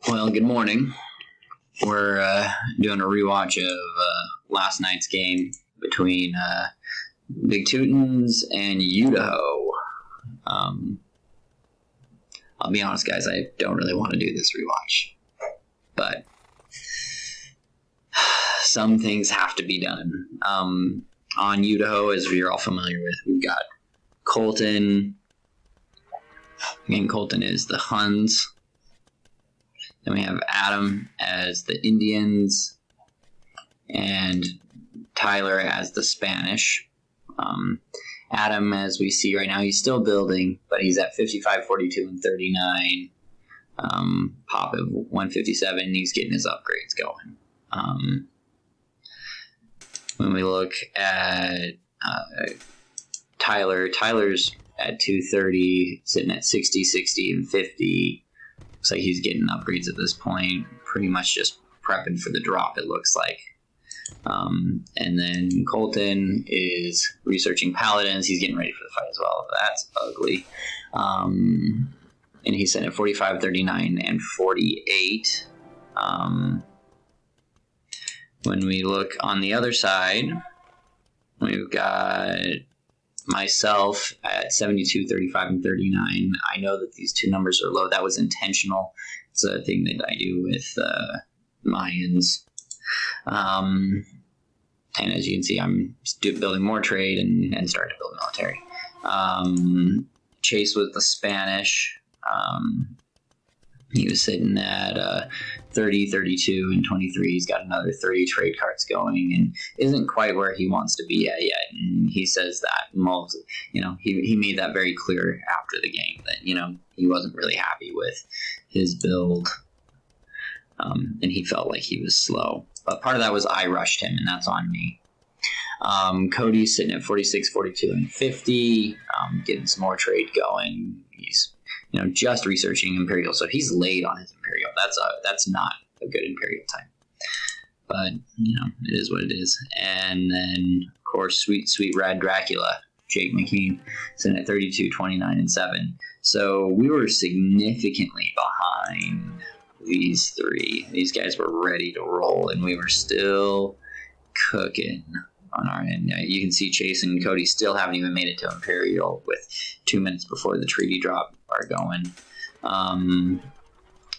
Well, good morning. We're doing a rewatch of last night's game between Big Teutons and Udaho. I'll be honest, guys, I don't really want to do this rewatch, but some things have to be done. On Udaho, as you're all familiar with, we've got Colton. Again, Colton is the Huns. Then we have Adam as the Indians and Tyler as the Spanish. Adam, as we see right now, he's still building, but he's at 55, 42, and 39. Pop of 157, and he's getting his upgrades going. When we look at Tyler's at 230, sitting at 60, 60, and 50. Looks like he's getting upgrades at this point, pretty much just prepping for the drop, it looks like. And then Colton is researching paladins. He's getting ready for the fight as well. That's ugly. And he's sitting at 45, 39, and 48. When we look on the other side, we've got myself at 72, 35, and 39. I know that these two numbers are low. That was intentional. It's a thing that I do with Mayans. And as you can see, I'm building more trade and starting to build military. Chase was the Spanish. He was sitting at 30, 32, and 23. He's got another 30 trade cards going and isn't quite where he wants to be at yet. And he says that, he made that very clear after the game that, he wasn't really happy with his build. And he felt like he was slow. But part of that was I rushed him, and that's on me. Cody's sitting at 46, 42, and 50, getting some more trade going. He's just researching Imperial, so he's late on his Imperial. That's not a good Imperial type. But, it is what it is. And then, of course, sweet Rad Dracula, Jake McKean, sitting at 32, 29, and 7. So we were significantly behind these three. These guys were ready to roll, and we were still cooking on our end. You can see Chase and Cody still haven't even made it to Imperial with 2 minutes before the treaty drop are going.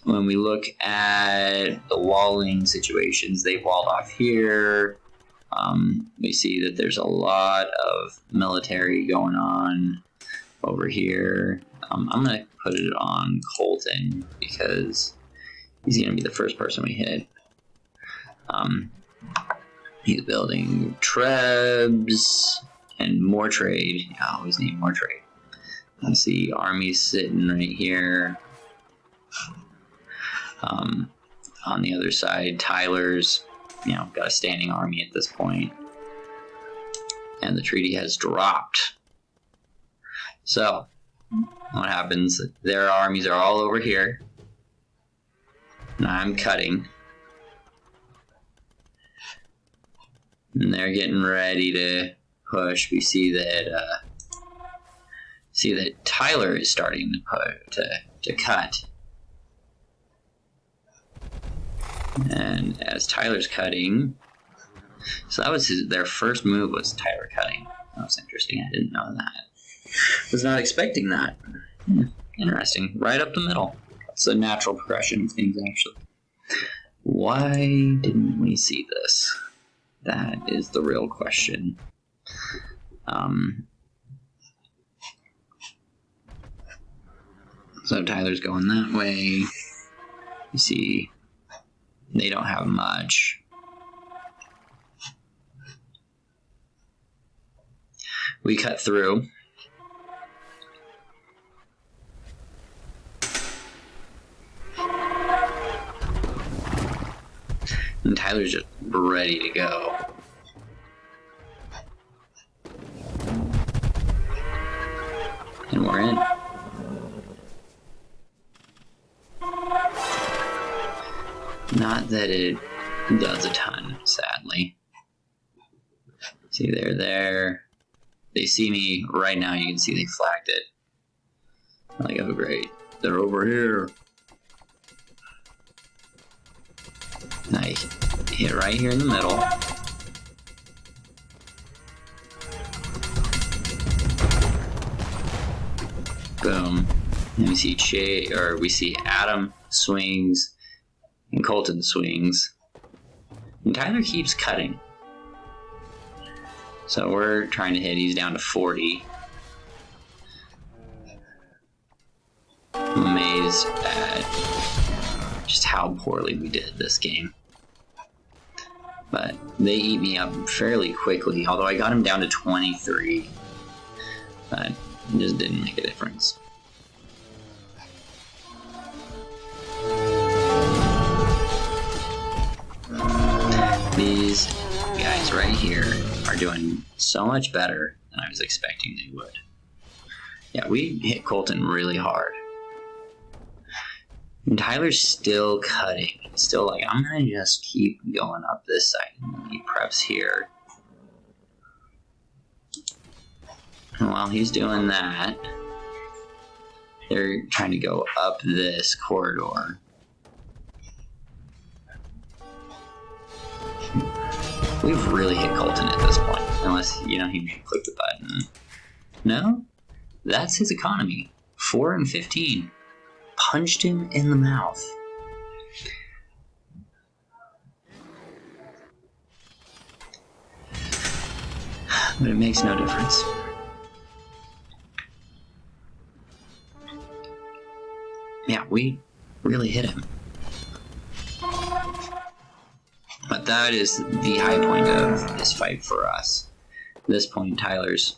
When we look at the walling situations, they've walled off here. We see that there's a lot of military going on over here. I'm going to put it on Colton because he's going to be the first person we hit. He's building trebs and more trade. I always need more trade. Let's see, army's sitting right here. On the other side, Tyler's, got a standing army at this point. And the treaty has dropped. So, what happens? Their armies are all over here. Now I'm cutting. And they're getting ready to push. We see that Tyler is starting to cut. And as Tyler's cutting, so that was their first move was Tyler cutting. That was interesting. I didn't know that. Was not expecting that. Interesting. Right up the middle. It's a natural progression of things, actually. Why didn't we see this? That is the real question. So Tyler's going that way. You see, they don't have much. We cut through. And Tyler's just ready to go. And we're in. Not that it does a ton, sadly. See, they're there. They see me right now. You can see they flagged it. Like, oh great, they're over here. And I hit right here in the middle. Boom. And we see Adam swings and Colton swings. And Tyler keeps cutting. So we're trying to hit. He's down to 40. I'm amazed at just how poorly we did this game. But they eat me up fairly quickly, although I got him down to 23. But it just didn't make a difference. These guys right here are doing so much better than I was expecting they would. Yeah, we hit Colton really hard. And Tyler's still cutting. He's still like, I'm gonna just keep going up this side. And he preps here. And while he's doing that, they're trying to go up this corridor. We've really hit Colton at this point, unless, he may click the button. No? That's his economy. 4 and 15. Punched him in the mouth. But it makes no difference. Yeah, we really hit him. But that is the high point of this fight for us. At this point, Tyler's,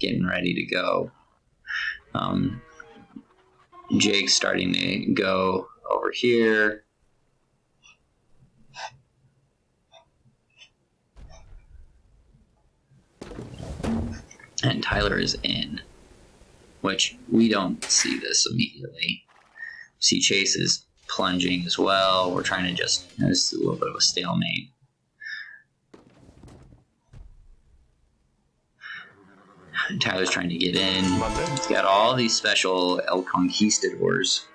getting ready to go. Jake's starting to go over here. And Tyler is in, which we don't see this immediately. See Chase is plunging as well. We're trying to it's a little bit of a stalemate. Tyler's trying to get in. He's got all these special El Conquistadors,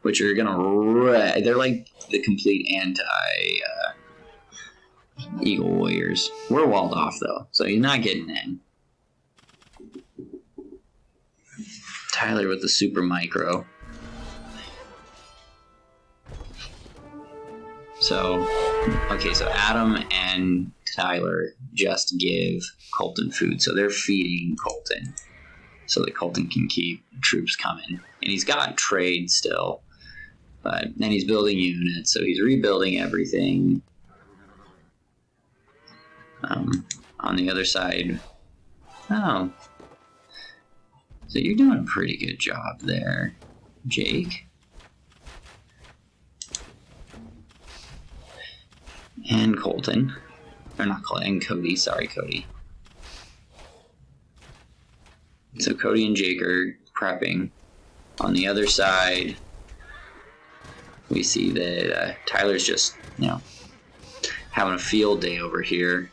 which are they're like the complete Eagle Warriors. We're walled off though, so he's not getting in. Tyler with the super micro. So Adam and Tyler just give Colton food. So they're feeding Colton so that Colton can keep troops coming. And he's got trade still. And he's building units, so he's rebuilding everything. On the other side, so you're doing a pretty good job there, Jake. And Colton. Or not Colton, and Cody. Sorry, Cody. So Cody and Jake are prepping. On the other side, we see that Tyler's just, having a field day over here.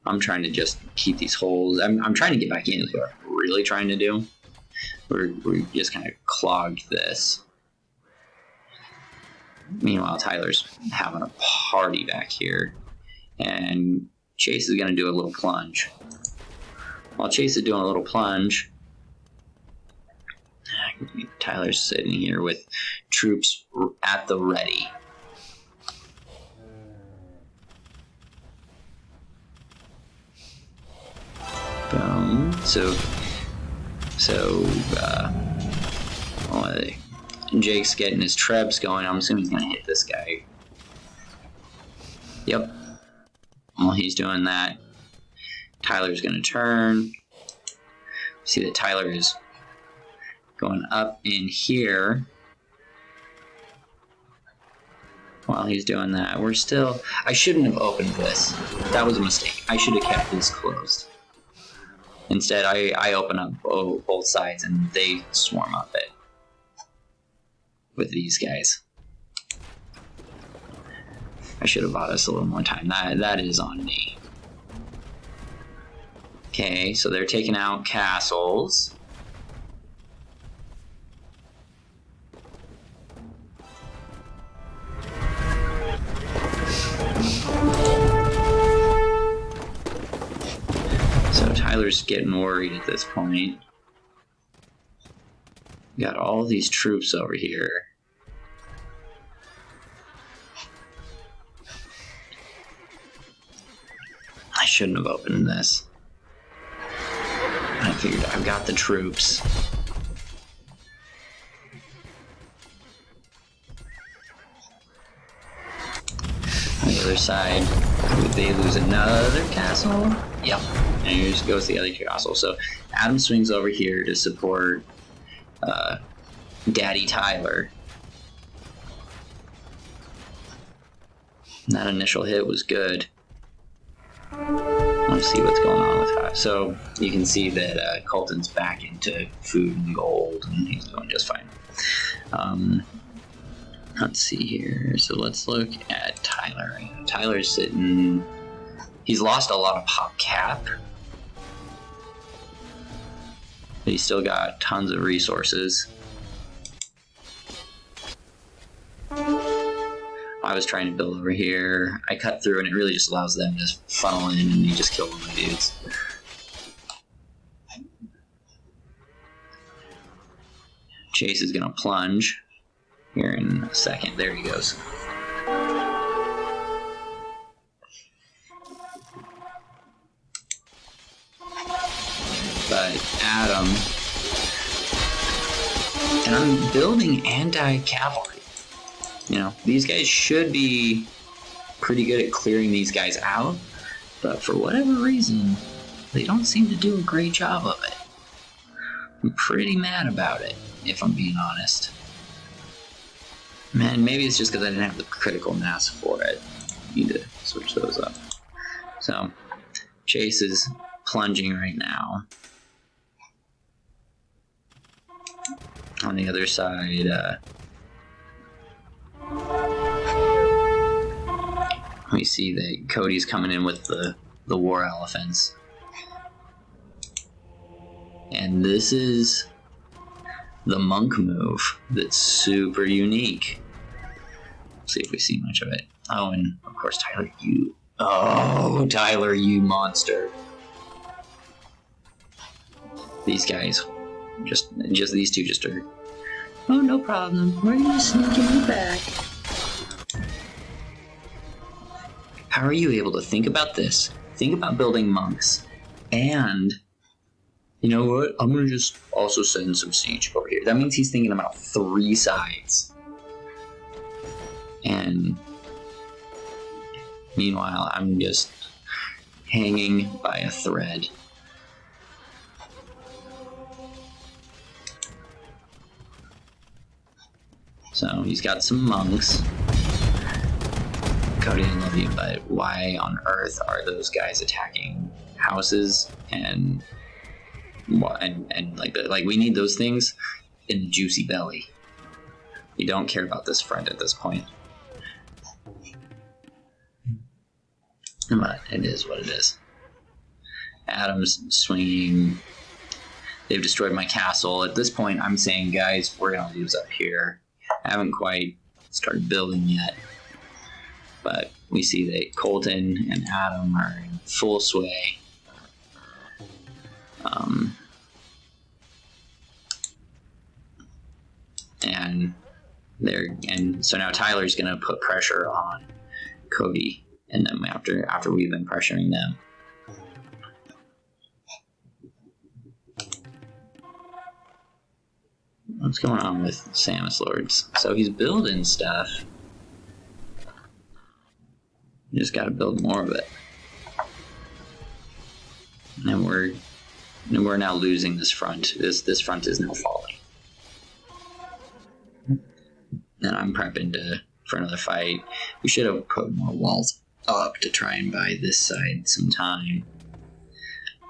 I'm trying to just keep these holes. I'm trying to get back into what I'm really trying to do. We just kind of clogged this. Meanwhile, Tyler's having a party back here. And Chase is going to do a little plunge. While Chase is doing a little plunge, Tyler's sitting here with troops at the ready. Boom. Jake's getting his trebs going. I'm assuming he's going to hit this guy. Yep. While he's doing that, Tyler's going to turn. See that Tyler is going up in here. While he's doing that, I shouldn't have opened this. That was a mistake. I should have kept this closed. Instead, I open up both sides and they swarm up it with these guys. I should have bought us a little more time. That is on me. Okay, so they're taking out castles. Tyler's getting worried at this point. Got all these troops over here. I shouldn't have opened this. I figured I've got the troops. On the other side, would they lose another castle? Yep. And here goes the other castle. So Adam swings over here to support Daddy Tyler. That initial hit was good. Let's see what's going on with that. So you can see that Colton's back into food and gold, and he's doing just fine. Let's see here. So let's look at Tyler. Tyler's sitting... He's lost a lot of pop cap. But he's still got tons of resources. I was trying to build over here. I cut through and it really just allows them to funnel in and you just kill all my dudes. Chase is gonna plunge here in a second. There he goes. But Adam, and I'm building anti-cavalry. You know, these guys should be pretty good at clearing these guys out, but for whatever reason, they don't seem to do a great job of it. I'm pretty mad about it, if I'm being honest. Man, maybe it's just because I didn't have the critical mass for it. Need to switch those up. So, Chase is plunging right now. On the other side, we see that Cody's coming in with the war elephants. And this is the monk move that's super unique. Let's see if we see much of it. Oh, and of course Tyler, you... Oh, Tyler, you monster. These guys, just these two just are... Oh, no problem. We're gonna sneak in the back. How are you able to think about this? Think about building monks. And, you know what? I'm going to just also send some siege over here. That means he's thinking about 3 sides. And meanwhile, I'm just hanging by a thread. So he's got some monks. Cody, I love you, but why on earth are those guys attacking houses and like we need those things in the juicy belly. You don't care about this front at this point. But it is what it is. Adam's swinging. They've destroyed my castle. At this point, I'm saying, guys, we're gonna lose up here. I haven't quite started building yet. But we see that Colton and Adam are in full sway. And so now Tyler's gonna put pressure on Cody and them after we've been pressuring them. What's going on with Samus Lords? So he's building stuff. You just gotta build more of it. And we're now losing this front. This front is now falling. And I'm prepping for another fight. We should have put more walls up to try and buy this side some time.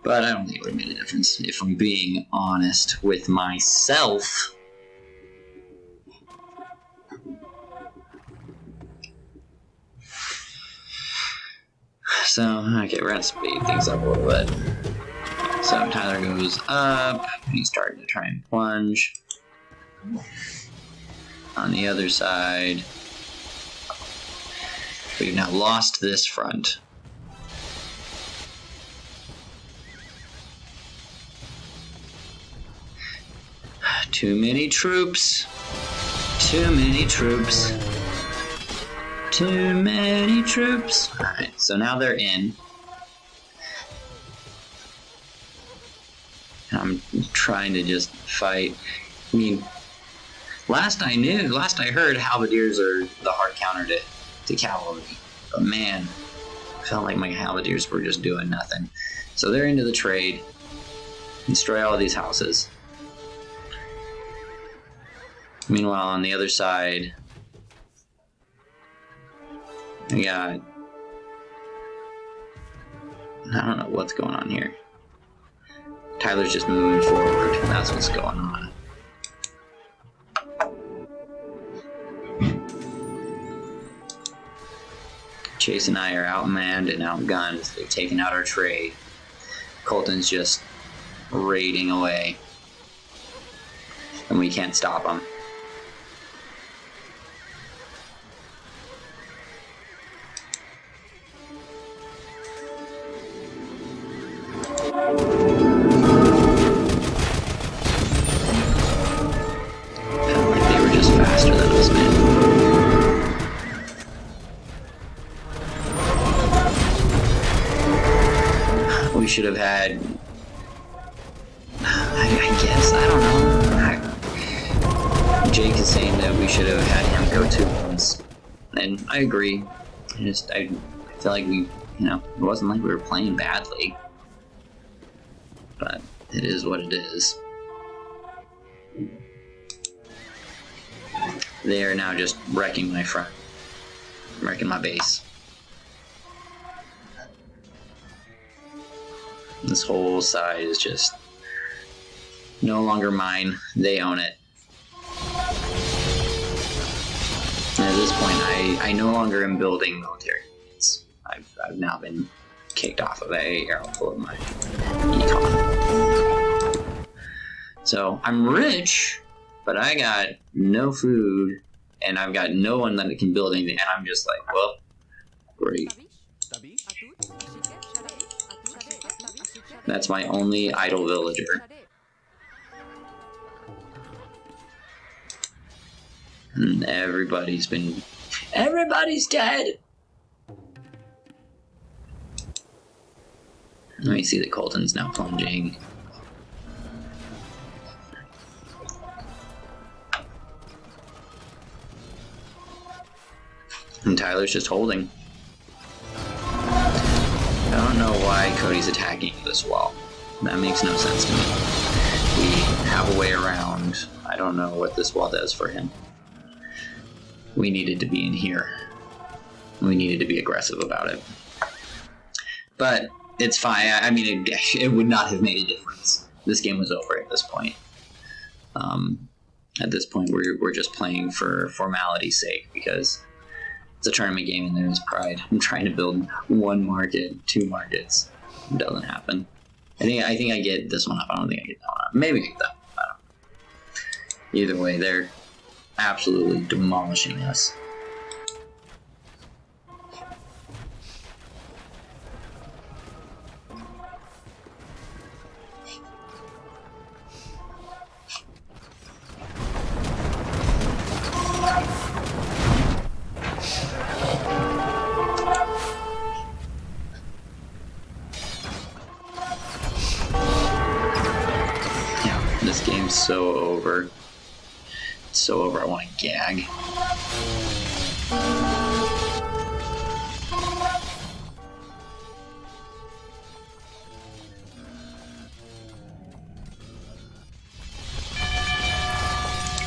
But I don't think it would have made a difference if I'm being honest with myself. So, okay, we're gonna speed things up a little bit. So Tyler goes up, he's starting to try and plunge. On the other side, we've now lost this front. Too many troops. Too many troops. Too many troops. Alright, so now they're in. I'm trying to just fight. I mean, last I heard, halberdiers are the hard counter to cavalry. But man, I felt like my halberdiers were just doing nothing. So they're into the trade. Destroy all of these houses. Meanwhile, on the other side, I got... I don't know what's going on here. Tyler's just moving forward. That's what's going on. Chase and I are outmanned and outgunned. They've taken out our trade. Colton's just raiding away. And we can't stop him. We should have had... I guess, I don't know. Jake is saying that we should have had him go Teutons. And I agree. I feel like we, it wasn't like we were playing badly. But it is what it is. They are now just wrecking my front. Wrecking my base. This whole side is just no longer mine. They own it. And at this point, I no longer am building military units. I've now been kicked off of a airfield of my econ. So I'm rich, but I got no food, and I've got no one that can build anything, and I'm just like, well, great. That's my only idle villager. And everybody's dead! Let me see the Colton's now plunging. And Tyler's just holding. I don't know why Cody's attacking this wall. That makes no sense to me. We have a way around. I don't know what this wall does for him. We needed to be in here. We needed to be aggressive about it. But it's fine. I mean, it would not have made a difference. This game was over at this point. At this point, we're just playing for formality's sake because it's a tournament game and there's pride. I'm trying to build one market, 2 markets. It doesn't happen. I think I get this one up. I don't think I get that one up. Maybe I get that one. I don't know. Either way, they're absolutely demolishing us. This game's so over. It's so over, I want to gag.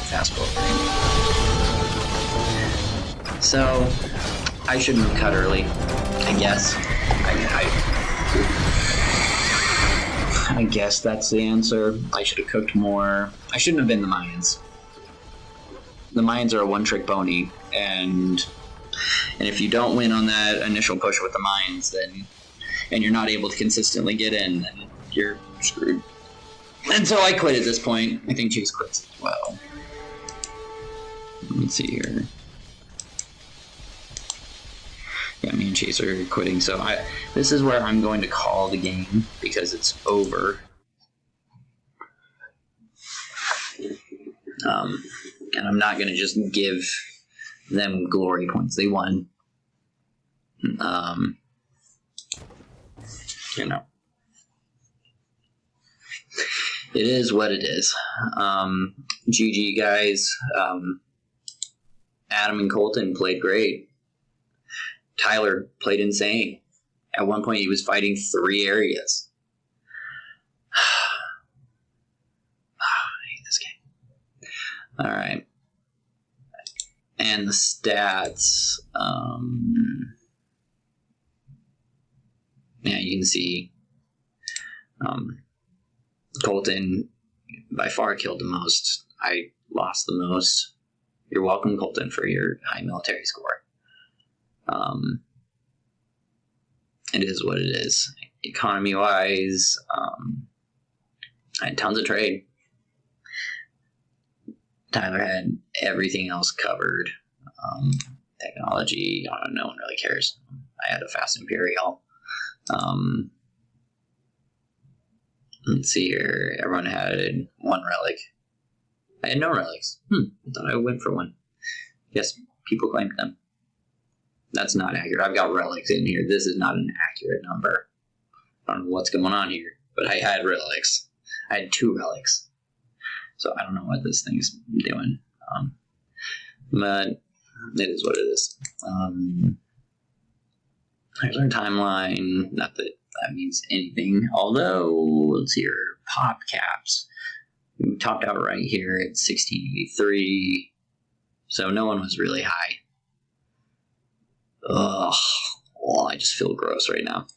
Fast forward. So, I shouldn't have cut early, I guess. I guess that's the answer. I should have cooked more. I shouldn't have been the Mayans. The Mayans are a one-trick pony, and if you don't win on that initial push with the Mayans, then and you're not able to consistently get in, then you're screwed. And so I quit at this point. I think Chase quits as well. Let me see here. Yeah, me and Chase are quitting, so this is where I'm going to call the game because it's over. And I'm not going to just give them glory points. They won. You know, it is what it is. GG, guys. Adam and Colton played great. Tyler played insane. At one point, he was fighting 3 areas. I hate this game. All right. And the stats. Yeah, you can see Colton by far killed the most. I lost the most. You're welcome, Colton, for your high military score. It is what it is. Economy-wise, I had tons of trade. Tyler had everything else covered. Technology, I don't know, no one really cares. I had a fast Imperial. Let's see here. Everyone had 1 relic. I had no relics. I thought I went for one. Yes, people claimed them. That's not accurate. I've got relics in here. This is not an accurate number. I don't know what's going on here, but I had relics. I had 2 relics. So I don't know what this thing's doing. But it is what it is. Here's our timeline. Not that that means anything. Although, let's see here. Pop caps. We topped out right here at 1683. So no one was really high. Ugh. Oh, I just feel gross right now.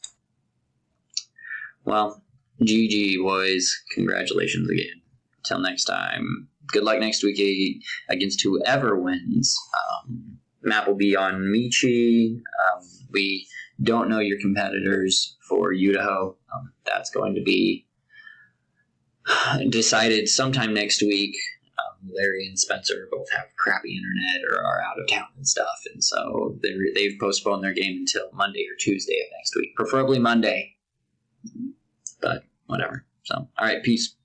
Well, GG, boys. Congratulations again. Until next time. Good luck next week against whoever wins. Map will be on Michi. We don't know your competitors for Udaho. That's going to be decided sometime next week. Larry and Spencer both have crappy internet or are out of town and stuff, and so they've postponed their game until Monday or Tuesday of next week, preferably Monday, but whatever. So, all right, peace.